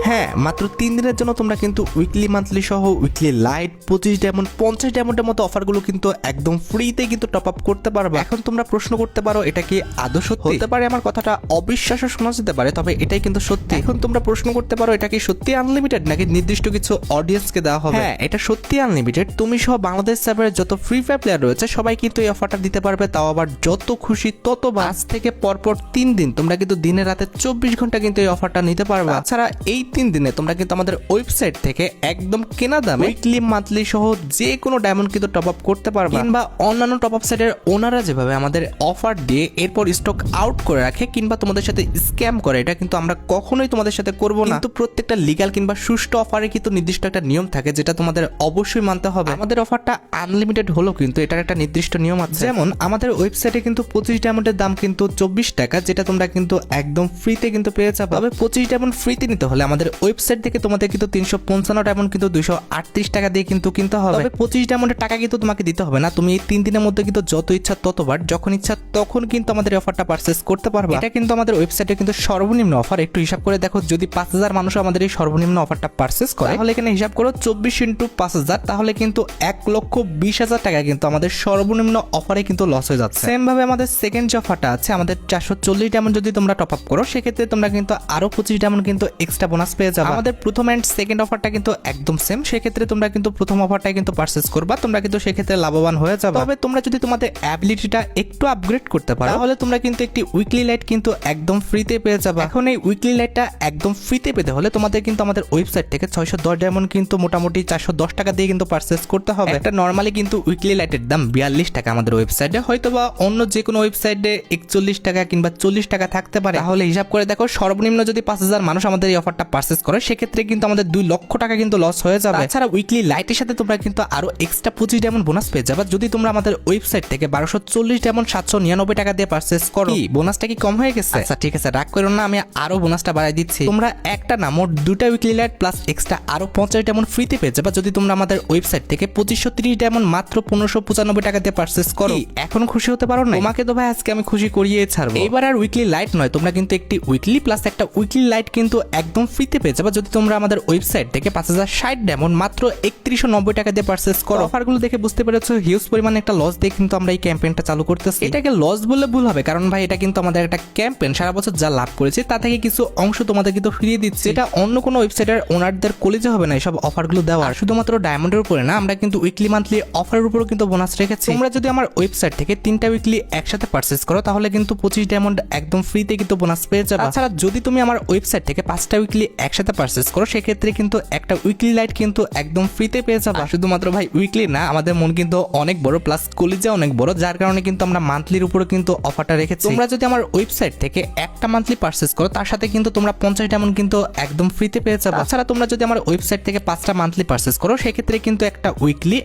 হ্যাঁ, মাত্র 3 দিনের জন্য তোমরা কিন্তু উইকলি মান্থলি সহ উইকলি লাইট 25 ডায়মন্ড 50 ডায়মন্ডের মতো অফারগুলো কিন্তু একদম ফ্রিতে কিন্তু টপ আপ করতে পারবে। এখন তোমরা প্রশ্ন করতে পারো এটা কি আদৌ সত্যি? হতে পারে আমার কথাটা অবিশ্বাস্য শোনা যেতে পারে, তবে এটাই কিন্তু সত্যি। এখন তোমরা প্রশ্ন করতে পারো এটা কি সত্যি আনলিমিটেড নাকি নির্দিষ্ট কিছু অডিয়েন্সকে দেওয়া হবে? হ্যাঁ, এটা সত্যি আনলিমিটেড। তুমি সহ বাংলাদেশ সার্ভারে যত ফ্রি ফায়ার প্লেয়ার রয়েছে সবাই কিন্তু এই অফারটা দিতে পারবে, তাও আবার যত খুশি ততবার। আজ থেকে পরপর 3 দিন তোমরা কিন্তু দিনে রাতে 24 ঘন্টা কিন্তু এই অফারটা নিতে পারবে। তাছাড়া এই 3 দিনে তোমরা কিন্তু আমাদের ওয়েবসাইট থেকে একদম কেনা দামে উইকলি মান্থলি সহ যে কোনো ডায়মন্ড কিন্তু টপ আপ করতে পারবে, কিংবা অন্যান্য টপ আপ সাইটের ওনারা যেভাবে আমাদের অফার দিয়ে এরপর স্টক আউট করে রাখে কিংবা তোমাদের সাথে স্ক্যাম করে, এটা কিন্তু আমরা কখনোই তোমাদের সাথে করব না। কিন্তু প্রত্যেকটা লিগ্যাল কিংবা সুষ্ঠু অফারে কিন্তু নির্দিষ্ট একটা নিয়ম থাকে যেটা তোমাদের অবশ্যই মানতে হবে। আমাদের অফারটা আনলিমিটেড হলো কিন্তু এটার একটা নির্দিষ্ট নিয়ম আছে। যেমন আমাদের ওয়েবসাইটে কিন্তু 25 ডায়মন্ডের দাম কিন্তু 24 টাকা, যেটা তোমরা কিন্তু একদম ফ্রিতে কিন্তু পেয়ে যাবে। তবে 25 ডায়মন্ড ফ্রিতে নিতে হলে আমাদের ওয়েবসাইট থেকে তোমাদের কিন্তু 355 ডায়মন্ড কিন্তু 238 টাকা দিয়ে কিন্তু কিনতে হবে। তবে 25 ডায়মন্ডের টাকা কিন্তু তোমাকে দিতে হবে না, তুমি এই 3 দিনের মধ্যে কিন্তু যত ইচ্ছা ততবার যখন ইচ্ছা তখন কিন্তু আমাদের অফারটা পারচেজ করতে পারবে। এটা কিন্তু আমাদের ওয়েবসাইটে কিন্তু সর্বনিম্ন অফার। একটু হিসাব করে দেখো, যদি 5000 মানুষ আমাদের এই সর্বনিম্ন অফারটা পারচেজ করে তাহলে এখানে হিসাব করো 24 × 5000, তাহলে কিন্তু 1,20,000 টাকা কিন্তু আমাদের সর্বনিম্ন অফারে কিন্তু লস হয়ে যাচ্ছে। সেম ভাবে আমাদের সেকেন্ড যে অফারটা আছে, আমাদের 440 ডায়মন্ড যদি তোমরা টপ আপ করো সেক্ষেত্রে তোমরা কিন্তু আরো 25 ডায়মন্ড কিন্তু এক্সট্রা বোনাস পেয়ে যাবে। আমাদের প্রথম এন্ড সেকেন্ড অফারটা কিন্তু একদম সেম, সেক্ষেত্রে তোমরা কিন্তু প্রথম অফারটা কিন্তু পারচেজ করবা, তোমরা কিন্তু সেক্ষেত্রে লাভবান হয়ে যাবে। তবে তোমরা যদি তোমাদের অ্যাবিলিটিটা একটু আপগ্রেড করতে পারো তাহলে তোমরা কিন্তু একটি উইকলি লাইট কিন্তু একদম ফ্রিতে পেয়ে যাবে। এখন এই উইকলি লাইটটা একদম ফ্রিতে পেতে হলে তোমাদের কিন্তু আমাদের ওয়েবসাইট থেকে 610 ডায়মন্ড কিন্তু মোটামুটি 410 টাকা দিয়ে কিন্তু পারচেজ করতে হবে। এটা নরমালি কিন্তু উইকলি লাইটের দাম 42 টাকা আমাদের ওয়েবসাইটে, হয়তোবা অন্য যে কোনো ওয়েবসাইটে 41 টাকা কিংবা 40 টাকা থাকতে পারে। তাহলে হিসাব করে দেখো, সর্বনিম্ন যদি 5000 মানুষ আমাদের এই অফারটা পারচেজ করে সেক্ষেত্রে কিন্তু আমাদের 2 লক্ষ টাকা কিন্তু লস হয়ে যাবে। তাছাড়া উইকলি লাইটের সাথে তোমরা কিন্তু আরো এক্সট্রা 25 ডায়মন্ড বোনাস পেয়ে যাবে যদি তোমরা আমাদের ওয়েবসাইট থেকে 1240 ডায়মন্ড 799 টাকা দিয়ে পারচেজ করো। কি বোনাসটা কি কম হয়ে গেছে? আচ্ছা ঠিক আছে, রাগ করো না, আমি আরো বোনাসটা বাড়াই দিচ্ছি। তোমরা একটা না মোট 2টা উইকলি লাইট প্লাস এক্সট্রা আরো 50 ডায়মন্ড ফ্রিতে পেয়ে যাবে যদি তোমরা আমাদের ওয়েবসাইট থেকে 2530 ডায়মন্ড মাত্র 1595 টাকা দিয়ে পারচেজ করো। এখন খুশি হতে পারো না? তোমাকে তো ভাই আজকে আমি খুশি করিয়ে ছাড়বো। এবার আর উইকলি লাইট নয়, তোমরা কিন্তু একটি উইকলি প্লাস একটা উইকলি লাইট কিন্তু একদম ফ্রিতে পেয়ে যাবে যদি তোমরা আমাদের ওয়েবসাইট থেকে 5060 ডায়মন্ড মাত্র 3190 টাকা দিয়ে পারচেজ করো। অফারগুলো দেখে বুঝতে পেরেছো হিউজ পরিমাণে একটা লস দিয়ে কিন্তু আমরা এই ক্যাম্পেইনটা চালু করতেছি। এটাকে লস বললে ভুল হবে, কারণ ভাই এটা কিন্তু আমাদের একটা ক্যাম্পেইন, সারা বছর যা লাভ করেছি তা থেকে কিছু অংশ তোমাদের কিন্তু ফিরিয়ে দিচ্ছে। এটা অন্য কোনো ওয়েবসাইটের ওনারদের কলেজে হবে না এইসব অফারগুলো দেওয়ার। শুধুমাত্র ডায়মন্ডের উপরে না, আমরা কিন্তু উইকলি মান্থলি অফারের উপরও কিন্তু বোনাস রেখেছি। তোমরা যদি আমার ওয়েবসাইট থেকে 3টা উইকলি একসাথে পারচেজ করো তাহলে কিন্তু 25 ডায়মন্ড একদম ফ্রিতে কিন্তু বোনাস পেয়ে যাবে। তাছাড়া যদি তুমি আমার ওয়েবসাইট থেকে 5টা উইকলি একসাথে পারচেজ করো সেক্ষেত্রে কিন্তু একটা উইকলি লাইট কিন্তু একদম ফ্রিতে পেয়ে যাবে। শুধুমাত্র ভাই উইকলি না, আমাদের মন কিন্তু অনেক বড়, প্লাস কলেজে অনেক বড়, যার কারণে কিন্তু আমরা মান্থলির উপরে কিন্তু অফারটা রেখেছি। তোমরা যদি আমার ওয়েবসাইট থেকে একটা মান্থলি পারচেজ করো তার সাথে কিন্তু তোমরা 50 ডায়মন্ড কিন্তু একদম ফ্রিতে পেয়ে যাবে। তাছাড়া তোমরা যদি আমার ওয়েবসাইট থেকে 5টা মান্থলি পারচেজ করো সেক্ষেত্রে কিন্তু একটা উইকলি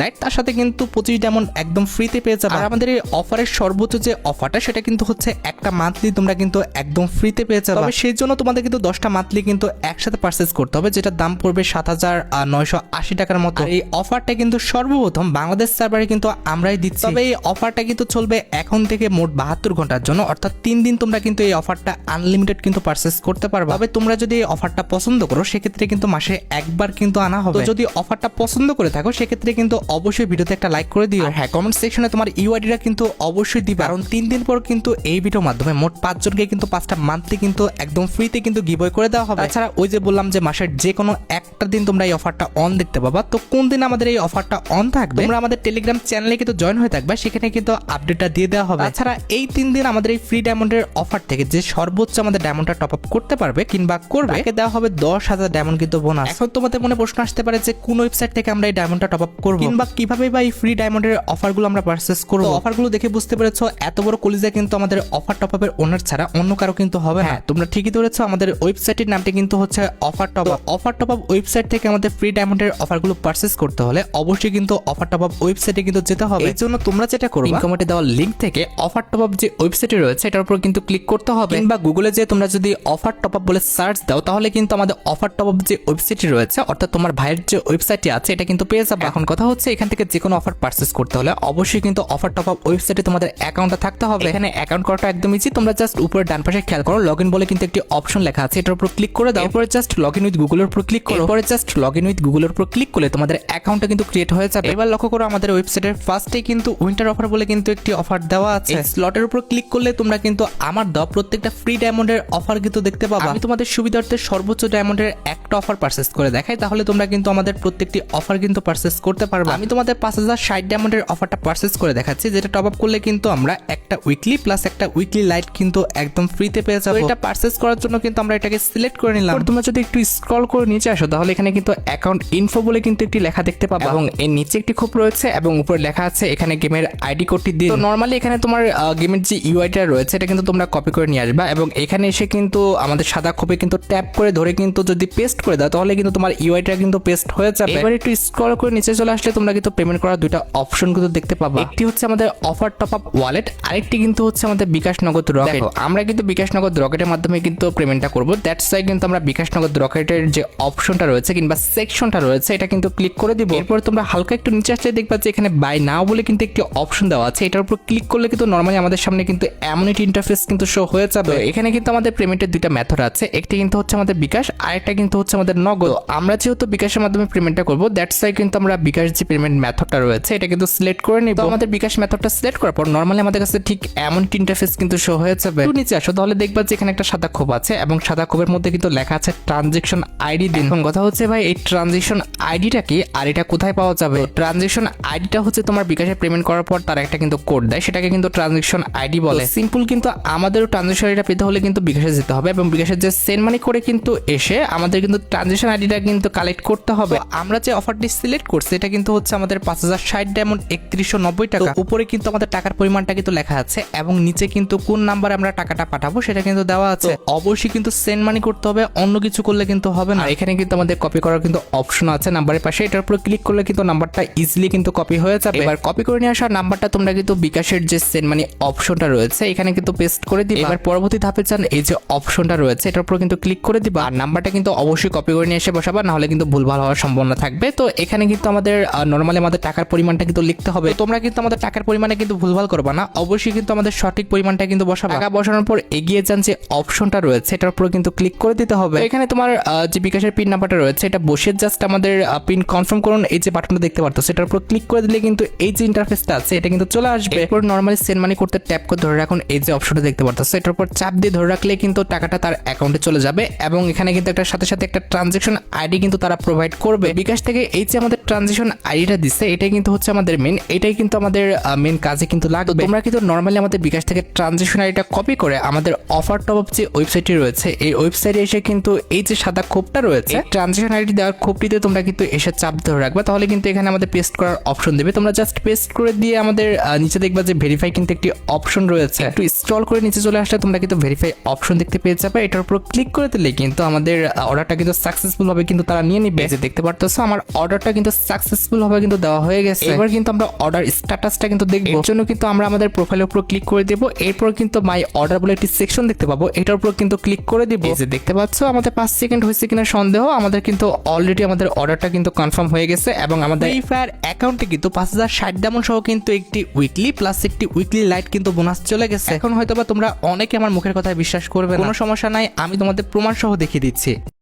লাইট তার সাথে কিন্তু 25 ডায়মন্ড একদম ফ্রিতে পেয়ে যাবে। আর আমাদের এই অফারের সর্বোচ্চ যে অফারটা সেটা কিন্তু হচ্ছে একটা মান্থলি তোমরা কিন্তু একদম ফ্রিতে পেয়ে যাবে। তবে সেই জন্য তোমাদের কিন্তু 10টা মান্থলি কিন্তু একসাথে পারচেজ করতে হবে, যেটার দাম পড়বে 7980 টাকার মতো। এই অফারটা কিন্তু সর্বপ্রথম বাংলাদেশ সার্ভারে কিন্তু আমরাই দিচ্ছি। তবে এই অফারটা কিন্তু চলবে এখন থেকে মোট 72 ঘন্টার জন্য, অর্থাৎ 3 দিন তোমরা কিন্তু এই অফারটা আনলিমিটেড কিন্তু পারচেজ করতে পারবে। তবে তোমরা যদি এই অফারটা পছন্দ করো সেক্ষেত্রে কিন্তু মাসে একবার কিন্তু আনা হবে। তো যদি অফারটা পছন্দ করে থাকো সেক্ষেত্রে কিন্তু অবশ্যই ভিডিওতে একটা লাইক করে দিও। হ্যাঁ, কমেন্ট সেকশনে তোমার ইউআইডিটা কিন্তু অবশ্যই দিবা, কারণ 3 দিন পর কিন্তু এই ভিডিওর মাধ্যমে মোট 5 জনকে কিন্তু 5টা মান্থলি কিন্তু একদম ফ্রিতে কিন্তু গিভঅ্যাওয়ে করে দেওয়া হবে। তাছাড়া ওই যে বললাম যে মাসের যে কোনো একটা দিন তোমরা এই অফারটা অন দেখতে পাবা, তো কোন দিন আমাদের এই অফারটা অন থাকবে তোমরা আমাদের টেলিগ্রাম চ্যানেলে কিন্তু জয়েন হয়ে থাকবে, সেখানে কিন্তু আপডেটটা দিয়ে দেওয়া হবে। তাছাড়া এই 3 দিন আমাদের এই ফ্রি ডায়মন্ডের অফার থেকে যে সর্বোচ্চ আমাদের ডায়মন্ডটা টপ আপ করতে পারবে কিংবা করবে তাকে দেওয়া হবে 10,000 ডায়মন্ড কিন্তু বোনাস। এখন তোমাদের মনে প্রশ্ন আসতে পারে যে কোন ওয়েবসাইট থেকে আমরা এই ডায়মন্ডটা টপ আপ করব কিংবা কিভাবে বা এই ফ্রি ডায়মন্ডের অফারগুলো আমরা পারচেজ করব। অফারগুলো দেখে বুঝতে পেরেছো এত বড় কলিজা কিন্তু আমাদের অফার টপ আপের ওনার ছাড়া অন্য কারো কিন্তু হবে না। তোমরা ঠিকই ধরেছো, আমাদের ওয়েবসাইটের নামটি কিন্তু হচ্ছে offer top up. Offer top up website থেকে আমাদের ফ্রি ডায়মন্ডের অফারগুলো পারচেজ করতে হলে অবশ্যই কিন্তু অফার টপ আপ ওয়েবসাইটে কিন্তু যেতে হবে। এই জন্য তোমরা যেটা করবে, কমেন্টে দেওয়া লিংক থেকে অফার টপ আপ যে ওয়েবসাইটে রয়েছে এটার উপর কিন্তু ক্লিক করতে হবে, কিংবা গুগলে যে তোমরা যদি অফার টপ আপ বলে সার্চ দাও তাহলে কিন্তু আমাদের অফার টপ আপ যে ওয়েবসাইটে রয়েছে অর্থাৎ তোমার ভাইয়ের যে ওয়েবসাইটে আছে এটা কিন্তু পেয়ে যাবে। এখন কথা হচ্ছে এখান থেকে যে কোনো অফার পারচেজ করতে হলে অবশ্যই কিন্তু অফার টপ আপ ওয়েবসাইটে তোমাদের অ্যাকাউন্টটা থাকতে হবে। এখানে অ্যাকাউন্ট করাটা একদম ইজি, তোমরা জাস্ট উপরে ডান পাশে খেয়াল করো লগইন বলে কিন্তু একটি অপশন লেখা আছে, এটার উপর ক্লিক ক্লিক করে দাও। এরপরে জাস্ট লগ ইন উইথ গুগলের উপর ক্লিক করো। এরপরে জাস্ট লগ ইন উইথ গুগলের উপর ক্লিক করলে তোমাদের অ্যাকাউন্টটা কিন্তু ক্রিয়েট হয়ে যাবে। এবার লক্ষ্য করো আমাদের ওয়েবসাইটের ফার্স্টেই কিন্তু উইন্টার অফার বলে কিন্তু একটি অফার দেওয়া আছে। এই স্লটের উপর ক্লিক করলে তোমরা কিন্তু আমার দেওয়া প্রত্যেকটা ফ্রি ডায়মন্ডের অফার কিন্তু দেখতে পাবা। আমি তোমাদের সুবিধার্থে সর্বোচ্চ ডায়মন্ডের একটা অফার পারচেজ করে দেখাই, তাহলে তোমরা কিন্তু আমাদের প্রত্যেকটি অফার কিন্তু পারচেজ করতে পারবে। আমি তোমাদের 5060 ডায়মন্ডের অফারটা পারচেজ করে দেখাচ্ছি, যেটা টপ আপ করলে কিন্তু আমরা একটা উইকলি প্লাস একটা উইকলি লাইট কিন্তু একদম ফ্রিতে পেয়ে যাবো। এটা পারচেজ করার জন্য কিন্তু আমরা এটাকে সিলেক্ট করে নিলাম। তোমরা যদি একটু স্ক্রল করে নিচে আসো তাহলে এখানে কিন্তু অ্যাকাউন্ট ইনফো বলে কিন্তু একটি লেখা দেখতে পাবা এবং এর নিচে একটি খোপ রয়েছে এবং উপরে লেখা আছে এখানে গেমের আইডি কোডটি দিন। তো নরমালি এখানে তোমার গেমের যে ইউআইটা রয়েছে এটা কিন্তু তোমরা কপি করে নিয়ে আসবা এবং এখানে এসে কিন্তু আমাদের সাদা খোপে কিন্তু ট্যাপ করে ধরে কিন্তু যদি পেস্ট করে দাও তাহলে কিন্তু তোমার ইউআইটা কিন্তু পেস্ট হয়ে যাবে। এবার একটু স্ক্রল করে নিচে চলে আসলে তোমরা কিন্তু পেমেন্ট করার দুইটা অপশন কিন্তু দেখতে পাবা। একটি হচ্ছে আমাদের অফার টপ আপ ওয়ালেট, আরেকটি কিন্তু হচ্ছে আমাদের বিকাশ নগদ রকেট। আমরা কিন্তু বিকাশ নগদ রকেটের মাধ্যমে কিন্তু পেমেন্টটা করব। দ্যাটস ওয়াই কিন্তু আমরা বিকাশ নগদ রকেটের যে অপশনটা রয়েছে কিংবা সেকশনটা রয়েছে এটা কিন্তু ক্লিক করে দিব। এরপর তোমরা হালকা একটু নিচে আসলে দেখবা যে এখানে বাই নাও বলে কিন্তু একটি অপশন দেওয়া আছে। এটার উপর ক্লিক করলে কিন্তু নরমালি আমাদের সামনে কিন্তু এমন একটি ইন্টারফেস কিন্তু শো হয়ে যাবে। এখানে কিন্তু আমাদের পেমেন্টের দুইটা মেথড আছে, একটি কিন্তু হচ্ছে আমাদের বিকাশ, আরেকটা কিন্তু হচ্ছে আমাদের নগদ। আমরা যেহেতু বিকাশের মাধ্যমে পেমেন্টটা করব, দ্যাটস ওয়াই কিন্তু আমরা বিকাশ যে পেমেন্ট মেথডটা রয়েছে এটা কিন্তু সিলেক্ট করে নিব। আমাদের বিকাশ মেথডটা সিলেক্ট করার পর নরমালি আমাদের কাছে ঠিক এমন একটি ইন্টারফেস কিন্তু শো হয়ে যাবে। একটু নিচে আসো তাহলে দেখবা যে এখানে একটা সাদা খোপ আছে এবং সাদা খোপের মধ্যে কিন্তু লেখা আছে ট্রানজেকশন আইডি দিন। এখন কথা হচ্ছে ভাই এই ট্রানজেকশন আইডিটা কি আর এটা কোথায় পাওয়া যাবে? ট্রানজেকশন আইডিটা হচ্ছে তোমার বিকাশে পেমেন্ট করার পর তার একটা কিন্তু কোড দেয়, সেটাকে কিন্তু ট্রানজেকশন আইডি বলে। সিম্পল কিন্তু আমাদেরও ট্রানজেকশন আইডিটা পেতে হলে কিন্তু বিকাশে যেতে হবে এবং বিকাশের যে সেন্ড মানি করে কিন্তু এসে আমাদের কিন্তু ট্রানজেকশন আইডিটা কিন্তু কালেক্ট করতে হবে। আমরা যে অফারটি সিলেক্ট করছি এটা কিন্তু হচ্ছে আমাদের 5060 ডায়মন্ড 3190 টাকা। উপরে কিন্তু আমাদের টাকার পরিমাণটা কিন্তু লেখা আছে এবং নিচে কিন্তু কোন নাম্বারে আমরা টাকাটা পাঠাবো সেটা কিন্তু দেওয়া আছে। অবশ্যই কিন্তু সেন্ড মানি করতে হবে, অন্য কিছু করলে কিন্তু হবে না। এখানে কিন্তু আমাদের কপি করার কিন্তু অপশন আছে নাম্বারের পাশে, এটার উপর ক্লিক করলে কিন্তু নাম্বারটা ইজিলি কিন্তু কপি হয়ে যাবে। এবার কপি করে নিয়ে আসা নাম্বারটা তোমরা কিন্তু বিকাশের যে সেন্ড মানি অপশনটা রয়েছে এখানে কিন্তু পেস্ট করে দিবা। এবার পরবর্তী ধাপে চান এই যে অপশনটা রয়েছে এটার উপর কিন্তু ক্লিক করে দিবা আর নাম্বারটা কিন্তু অবশ্যই কপি করে নিয়ে এসে বসাবা, না হলে কিন্তু ভুলভাল হওয়ার সম্ভাবনা থাকবে। তো এখানে কিন্তু আমাদের নরমালি আমাদের টাকার পরিমাণটা কিন্তু লিখতে হবে। তোমরা কিন্তু আমাদের টাকার পরিমাণে কিন্তু ভুলভাল করবা না, অবশ্যই কিন্তু আমাদের সঠিক পরিমাণটা কিন্তু বসাবা। টাকা বসানোর পর এগিয়ে যান যে অপশনটা রয়েছে এটার উপর কিন্তু ক্লিক করে দিতে হবে। এখানে তোমার যে বিকাশের পিন নাম্বারটা রয়েছে এটা বসে জাস্ট আমাদের পিন কনফার্ম করুন এই যে বাটনটা দেখতে পারতো সেটার উপর ক্লিক করে দিলে কিন্তু এই যে ইন্টারফেসটা আছে এটা কিন্তু চলে আসবে। এরপর নরমালি সেন্ড মানি করতে ট্যাপ করে ধরে রাখুন এই যে অপশনটা দেখতে পারতো এটার উপর চাপ দিয়ে ধরে রাখলে কিন্তু টাকাটা তার অ্যাকাউন্টে চলে যাবে এবং এখানে কিন্তু একটা সাথে সাথে একটা ট্রানজেকশন আইডি কিন্তু তারা প্রোভাইড করবে। বিকাশ থেকে এই যে আমাদের ট্রানজেকশন আইডিটা দিচ্ছে এটাই কিন্তু হচ্ছে আমাদের মেন, এটাই কিন্তু আমাদের মেন কাজে কিন্তু লাগবে। তোমরা কিন্তু নরমালি আমাদের বিকাশ থেকে ট্রানজেকশন আইডিটা কপি করে আমাদের অফার টপ আপ যে ওয়েবসাইটটি রয়েছে এই ওয়েবসাইটে এসে কিন্তু এই যে সাদা খোপটা রয়েছে ট্রানজেকশন আইডি দেওয়ার খোপটিতে তোমরা কিন্তু এসে চাপ ধরে রাখবে, তাহলে কিন্তু এখানে আমাদের পেস্ট করার অপশন দেবে। তোমরা জাস্ট পেস্ট করে দিয়ে আমাদের নিচে দেখবা যে ভেরিফাই কিন্তু একটি অপশন রয়েছে, একটু স্ক্রল করে নিচে চলে আসলে তোমরা কিন্তু ভেরিফাই অপশন দেখতে পেয়ে যাবে। এটার উপর ক্লিক করে দিলে কিন্তু আমাদের অর্ডারটা কিন্তু সাকসেসফুল ভাবে কিন্তু তারা নিয়ে নিবে। যে দেখতে পারতেছো আমার অর্ডারটা কিন্তু সাকসেসফুল ভাবে কিন্তু দেওয়া হয়ে গেছে। এবার কিন্তু আমরা অর্ডার স্ট্যাটাসটা কিন্তু দেখব, এর জন্য কিন্তু আমরা আমাদের প্রোফাইলের উপর ক্লিক করে দেব। এরপর কিন্তু মাই অর্ডার বলে একটি সেকশন দেখতে পাবো, এটার উপর কিন্তু ক্লিক করে দিব। এই যে দেখতে পাচ্ছ আমাদের 5 সেকেন্ড হয়েছে কিনা সন্দেহ, আমাদের কিন্তু অলরেডি আমাদের অর্ডারটা কিন্তু কনফার্ম হয়ে গেছে এবং আমাদের ফ্রি ফায়ার অ্যাকাউন্টে কিন্তু 5060 ডায়মন্ড সহ কিন্তু একটি উইকলি প্লাস একটি উইকলি লাইট কিন্তু বোনাস চলে গেছে। এখন হয়তোবা তোমরা অনেকে আমার মুখের কথায় বিশ্বাস করবে, কোনো সমস্যা নাই, আমি তোমাদের প্রমাণ সহ দেখিয়ে দিচ্ছি।